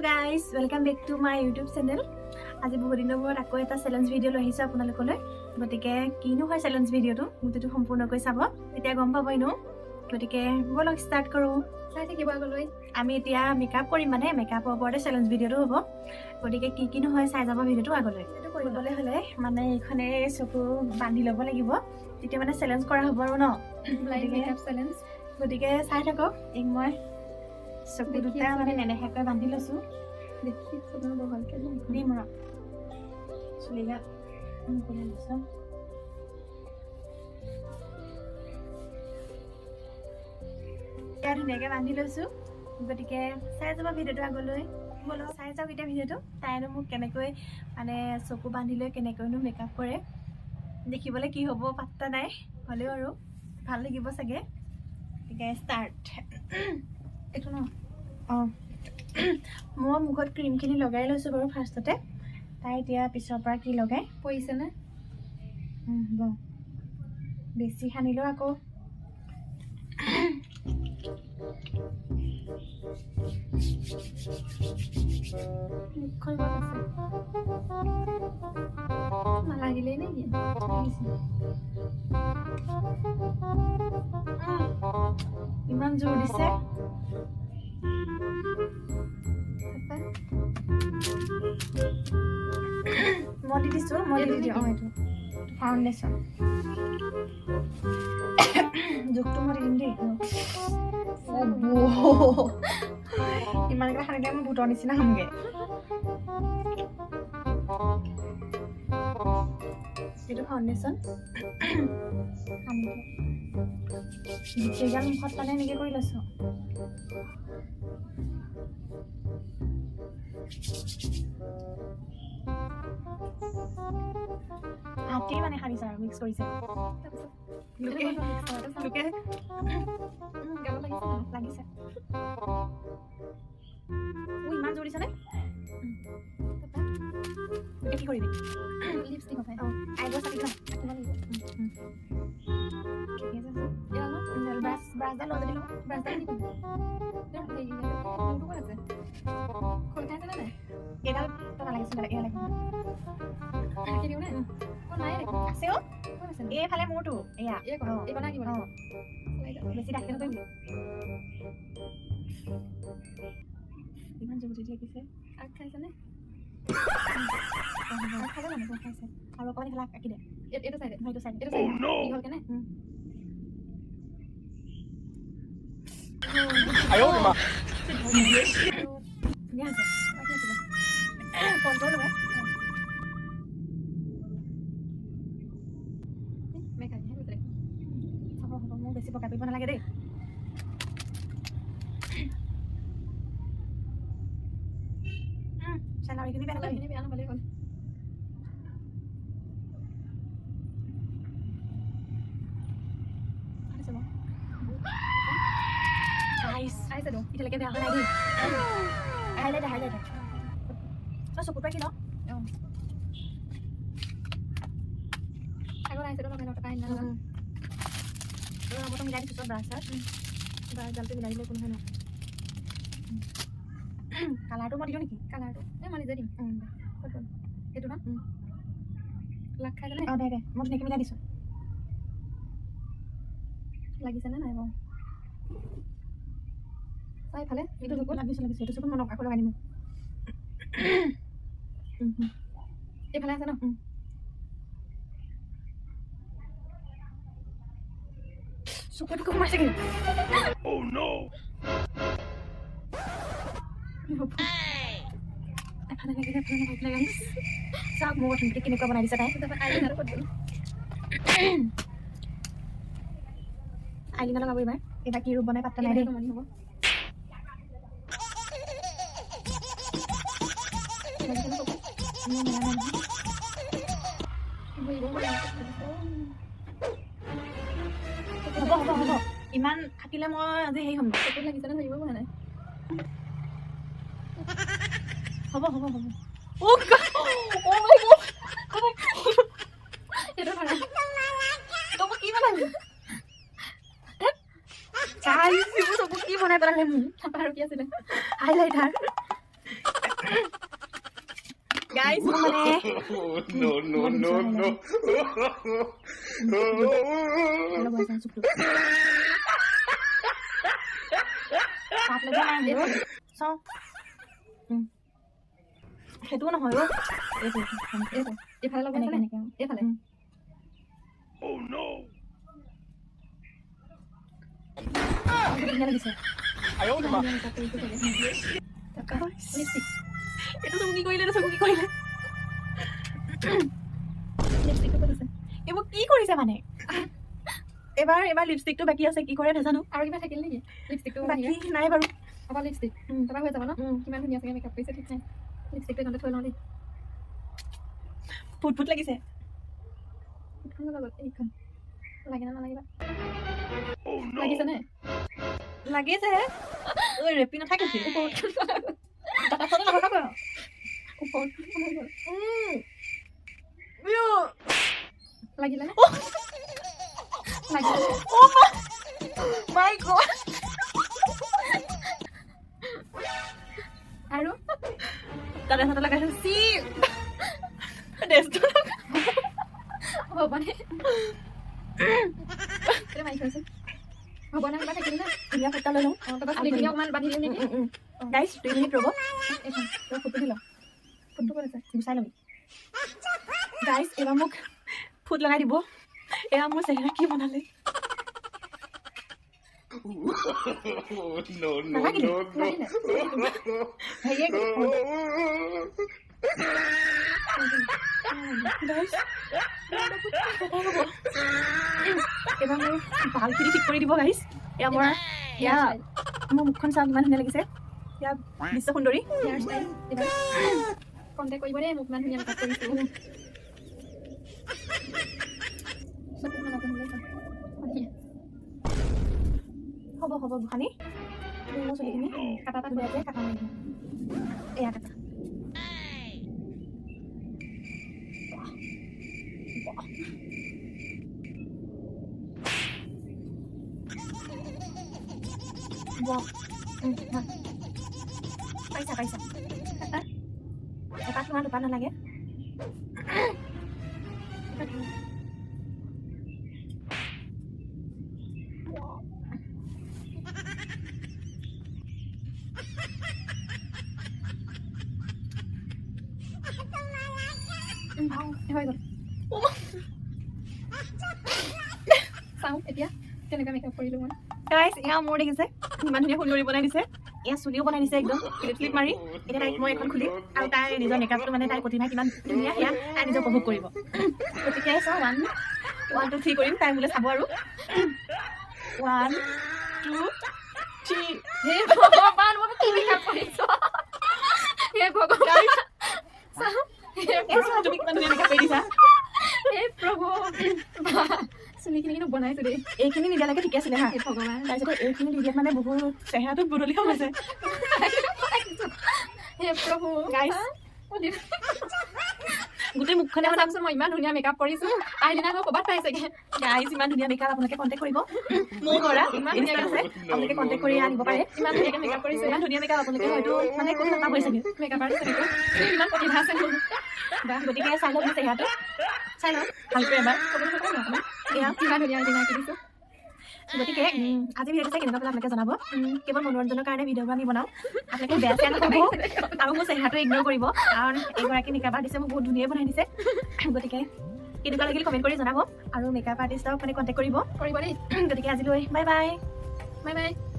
Hello guys, welcome back to my YouTube channel. আজি বহুত দিনৰ মূৰত আকৌ এটা চ্যালেঞ্জ ভিডিও লৈ আহিছো আপোনালোকলৈ। গতিকে কিনো হয় চ্যালেঞ্জ ভিডিওটো মুতিটো সম্পূৰ্ণকৈ চাব তেতিয়া গম পাবই ন। গতিকে বলক ষ্টাৰ্ট কৰো। চাই থাকিব আগলৈ। আমি এতিয়া মেকআপ কৰিম মানে মেকআপৰ ওপৰতে চ্যালেঞ্জ ভিডিওটো হ'ব। গতিকে কিনো হয় চাই যাব ভিডিওটো আগলৈ। এটো কৰিবলৈ হলে মানে এখনে চকু বান্ধি ল'ব লাগিব। তেতিয়া মানে চ্যালেঞ্জ কৰা হ'ব আৰু ন। Blind makeup challenge. গতিকে চাই থাকক। এক মই চকু দুটা মানে নেনেহাকৈ বান্ধি লৈছো। দেখি তোমাৰ ভালকে দিম ৰ চুলিগা কৰি লৈছো। ধুনীয়াকৈ বান্ধি লৈছো। গতিকে চাই যাব ভিডিওটো আগলৈ। বলো চাই যাওক এতিয়া ভিডিওটো। তাইনো মোক কেনেকৈ মানে চকু বান্ধি লৈ কেনেকৈনো মেকআপ কৰে দেখিবলৈ কি হ'ব পাত্তা নাই হ'লেও আৰু ভাল লাগিব চাগে। গতিকে ষ্টাৰ্ট। এইটো ন মই মুখত ক্ৰীমখিনি লগাই লৈছো বাৰু ফাৰ্ষ্টতে। তাই এতিয়া পিছৰ পৰা কি লগাই পৰিছে নে বেছি সানিলেও আকৌ মুখখন ভাল আছে নালাগিলেই নেকি ইমান জোৰ দিছে। মই দি দিছো মই দি দিওঁ এইটো ফাউণ্ডেশ্যন জোখটো মই দি দিম দেই। ইমানকৈ সানিলে মই ভূতৰ নিচিনা হ'মগৈ। এইটো ফাউণ্ডেশ্যন গোটেইগাল মুখত মানে এনেকৈ কৰি লৈছো। হাতে মানে সানিছে আৰু মিক্স কৰিছে। লাগিছে ইমান জোৰ দিছে নে? কি কৰিবি লিপষ্টিক হয় আইব্ৰ' চাবি ব্ৰাছডাল লৈ যদি লওঁ ব্ৰাছডাল দি আছে খোলখাইছে নে নাই এইডাল তো নালাগিছিল এয়া লাগিব ৰাখি দিওঁ নে নাই আছে অ এইফালে মোৰতো এয়া এইকণ আঁকিব বেছি ডাকি নকৰিবি। ইমান জোৰ দি লাগিছে আগ খাইছে নে খাইছে মানুহ খাইছে আৰু অকণমান এইফালে আঁকি দে এইটো চাইডে এইটো চাইড এইটো চাইডে দীঘল কেনে ধুনীয়া আছে কণ্ট্ৰল হয় হ'ব হ'ব মোক বেছি পকা কৰিব নালাগে দেই। চেলাৰীখিনি বেয়া নকৰিবি বেয়া নহ'লেই হ'ল আহিছে তো এতিয়ালৈকে বেয়া হোৱা নাই দেই। হাইলাইট হাইলাইট তই চকুৰ পৰা কি লওঁ আগত আহিছে তো লগাই টকা আনি মতো মিলাই দিছোঁ চব ব্ৰাছডালটো মিলাই দিলে কোনো হয় নহয়। কালাৰটো মই দিওঁ নেকি কালাৰটো মই নিজে দিম এইটো ন লাগ খাই জানে অঁ দে মই ধুনীয়াকৈ মিলাই দিছোঁ। লাগিছেনে নাই বাৰু চাই ফালে এইটো চকুত লাগিছে এইটো চকুত মই আকৌ লগাই দিম। এইফালে আছে ন চকুত সোমাইছে কিন্তু এফালে লাগিছে এফালে লগাই চাওক মোৰ ধুনীয়াকৈ কেনেকুৱা বনাই দিছে তাই। আইলিনা লগাব এইবাৰ কি ৰূপ বনাই পাত্তা নাই দেই। হ'ব হ'ব হ'ব হ'ব ইমান থাকিলে মই আজি হেৰি হ'ম চকুত লাগিছে নে ধৰিব পৰা নাই হ'ব হ'ব হ'ব এইটো ধৰা তই কি বনালি চকু কি বনাই পেলালে মোক আৰু কি আছিলে হাইলাইটাৰ গাইজ মানে চাওঁ সেইটোও নহয় অ' এইফালে লগাই আছে নে এইফালে ধুনীয়া লাগিছে এইটো চুমকি কৰিলে এইবোৰ কি কৰিছে মানে এবাৰ লিপষ্টিকটো বাকী আছে কি কৰে নাজানো আৰু কিবা থাকিল নেকি লিপষ্টিকটো বাকী নাই বাৰু অকল লিপষ্টিক তাৰপৰা হৈ যাব ন কিমান ধুনীয়া চাগে মেকআপ কৰিছে ঠিক নাই লিপষ্টিকটো এইখনতে থৈ লওঁ দেই ফুট লাগিছে এইখন লাগে না নালাগিবা লাগিছেনে লাগিছে ঐ ৰেপি নাথাকে লাগিলে মাই গড আৰু তাতে সাথে লাগাইছে সি ডেস্টো হ'ব নে এটা মাইক আছে হ'ব না কিবা থাকিল না ধুনীয়া ফুটা লৈ লওঁ তাৰপৰা চুলিখিনি অকণমান বান্ধি দিওঁ নেকি গাইজ 2 মিনিট ৰ'ব এইখন ফটো দি লওঁ ফটো ক'ত আছে গুচাই ল'বি গাইজ এবাৰ মোক ফুট লগাই দিব এয়া মোৰ চেহেৰা কি বনালে এবাৰ মোৰ ভালখিনি ঠিক কৰি দিব গাইজ এয়া মোৰ মুখখন চাওক ইমান ধুনীয়া লাগিছে এয়া বিশ্ব সুন্দৰী হেয়াৰ ষ্টাইল এইবাৰ কণ্টেক্ট কৰিব দেই মোক ইমান ধুনীয়া মেকআপ কৰিছোঁ হ'ব গোসানী মোৰ চুলিখিনি কাটা ধুনীয়াকৈ কাটা মাৰি দিম এয়া কাটা পাইছা এপাত তোমাৰ দুপাত নালাগে হৈ গ'ল চাওঁ এতিয়া কেনেকুৱা মেকআপ কৰিলোঁ মই গাইজ এয়া মোৰ দেখিছে ইমান ধুনীয়া সুন্দৰী বনাই দিছে এয়া চুলিও বনাই দিছে একদম ক্লিপ মাৰি এতিয়া তাইক মই এখন খুলিম আৰু তাই নিজৰ মেকআপটো মানে তাইৰ প্ৰতিভা কিমান ধুনীয়া সেয়া তাই নিজে উপভোগ কৰিব গতিকে চাওঁ 1 2 3 কৰিম তাই মোলৈ চাব আৰু 1 2 3 হে ভগৱান মই কি মেকআপ কৰিছোঁ হে ভগৱান চাওঁ তুমি কিমান ধুনীয়া মেকআপ কৰি দিছা হে প্ৰভু চুলিখিনি কিন্তু বনাইছোঁ দেই এইখিনি নিদিয়ালৈকে ঠিকে আছিলে হা হে ভগৱান তাৰপিছতে এইখিনি দি দিয়াত মানে বহুত চেহেৰাটো বদলি হৈ গৈছে হে প্ৰভু গাইজ গোটেই মুখখনে মানে চাওকচোন মই ইমান ধুনীয়া মেকআপ কৰিছোঁ আহিলে আকৌ ক'ৰবাত পাইছেগৈ গাইজ ইমান ধুনীয়া মেকআপ আপোনালোকে কণ্টেক্ট কৰিব মোৰ পৰা ইমান ধুনীয়া আছে আপোনালোকে কণ্টেক্ট কৰি আনিব পাৰে ইমান ধুনীয়াকৈ মেকআপ কৰিছোঁ ইমান ধুনীয়া মেকআপ আপোনালোকে হয়তো মানে কোনো নাপাব চাগে মেকআপ আৰ্টিষ্ট ইমান প্ৰতিভা আছে মোৰ গতিকে চাই লওক মোৰ চেহেৰাটো চাই লওক ভালকৈ এবাৰ এয়া ইমান ধুনীয়া ডিনাৰ দিছোঁ গতিকে আজি ভিডিঅ'টো চাই কেনেকুৱা পালে আপোনালোকে জনাব কেৱল মনোৰঞ্জনৰ কাৰণে ভিডিঅ'বোৰ আমি বনাওঁ আপোনালোকে বেয়া চেয়া নাপাব আৰু মোৰ চেহেৰাটো ইগন'ৰ কৰিব কাৰণ এইগৰাকী মেকআপ আৰ্টিষ্টে মোক বহুত ধুনীয়াই বনাই দিছে গতিকে কেনেকুৱা লাগিল কমেণ্ট কৰি জনাব আৰু মেকআপ আৰ্টিষ্টক মানে কণ্টেক্ট কৰিব দেই গতিকে আজিলৈ বাই বাই বাই বাই